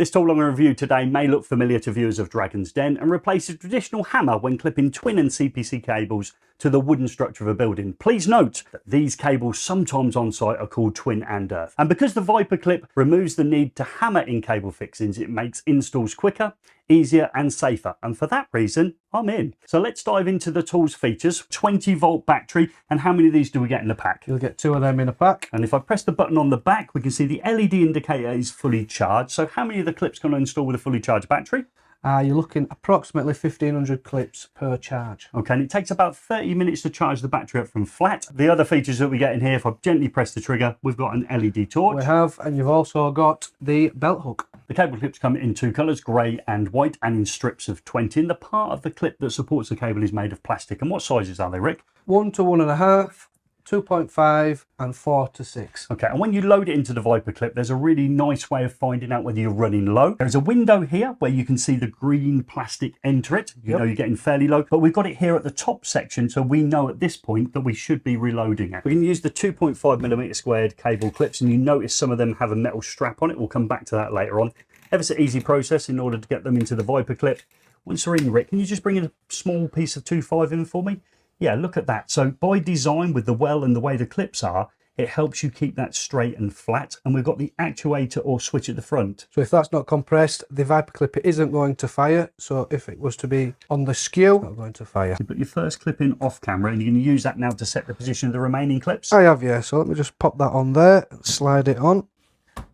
This tool I'm going to review today may look familiar to viewers of Dragon's Den and replaces a traditional hammer when clipping twin and CPC cables to the wooden structure of a building. Please note that these cables sometimes on site are called twin and earth. And because the ViperClip removes the need to hammer in cable fixings, it makes installs quicker, easier and safer. And for that reason, I'm in. So let's dive into the tool's features. 20-volt battery, and how many of these do we get in the pack? You'll get 2 of them in a pack. And if I press the button on the back, we can see the LED indicator is fully charged. So how many of the clips can I install with a fully charged battery? You're looking approximately 1500 clips per charge. Okay, and it takes about 30 minutes to charge the battery up from flat. The other features that we get in here, if I gently press the trigger, we've got an LED torch. We have, and you've also got the belt hook. The cable clips come in 2 colours, grey and white, and in strips of 20. And the part of the clip that supports the cable is made of plastic. And what sizes are they, Rick? 1 to 1.5, 2.5 and 4 to 6. Okay, and when you load it into the ViperClip, there's a really nice way of finding out whether you're running low. There's a window here where you can see the green plastic enter it. You know you're getting fairly low, but we've got it here at the top section, so we know at this point that we should be reloading it. We can use the 2.5mm squared cable clips, and you notice some of them have a metal strap on it. We'll come back to that later on. Ever so easy process in order to get them into the ViperClip. Once they're in, Rick, can you just bring in a small piece of 2.5 in for me? Yeah, look at that. So by design, with the well and the way the clips are, it helps you keep that straight and flat. And we've got the actuator or switch at the front. So if that's not compressed, the ViperClip isn't going to fire. So if it was to be on the skew, it's not going to fire. You put your first clip in off camera, and you're going to use that now to set the position of the remaining clips. I have, yeah. So let me just pop that on there and slide it on.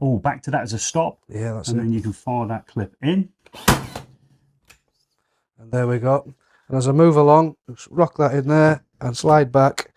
Oh, back to that as a stop. Yeah, that's it. And then you can fire that clip in. And there we go. And as I move along, just rock that in there and slide back,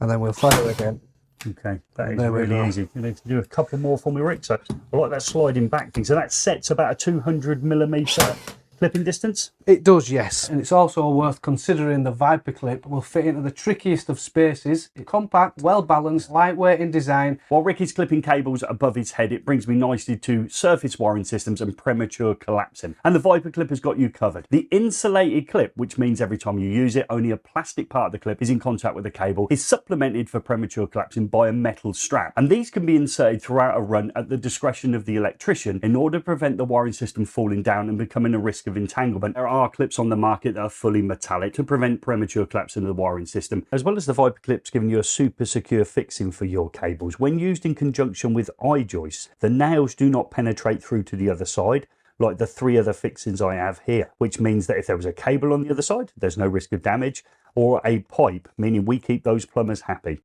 and then we'll fire again. Okay, that is really easy. You need to do a couple more for me, Rick. So I like that sliding back thing. So that sets about a 200mm clipping distance. It does, yes. And it's also worth considering the ViperClip will fit into the trickiest of spaces. It's compact, well balanced, lightweight in design. While Rick is clipping cables above his head, it brings me nicely to surface wiring systems and premature collapsing. And the ViperClip has got you covered. The insulated clip, which means every time you use it, only a plastic part of the clip is in contact with the cable, is supplemented for premature collapsing by a metal strap. And these can be inserted throughout a run at the discretion of the electrician in order to prevent the wiring system falling down and becoming a risk of entanglement. There are clips on the market that are fully metallic to prevent premature collapsing of the wiring system, as well as the ViperClips giving you a super secure fixing for your cables. When used in conjunction with joists, the nails do not penetrate through to the other side like the 3 other fixings I have here, which means that if there was a cable on the other side, there's no risk of damage, or a pipe, meaning we keep those plumbers happy.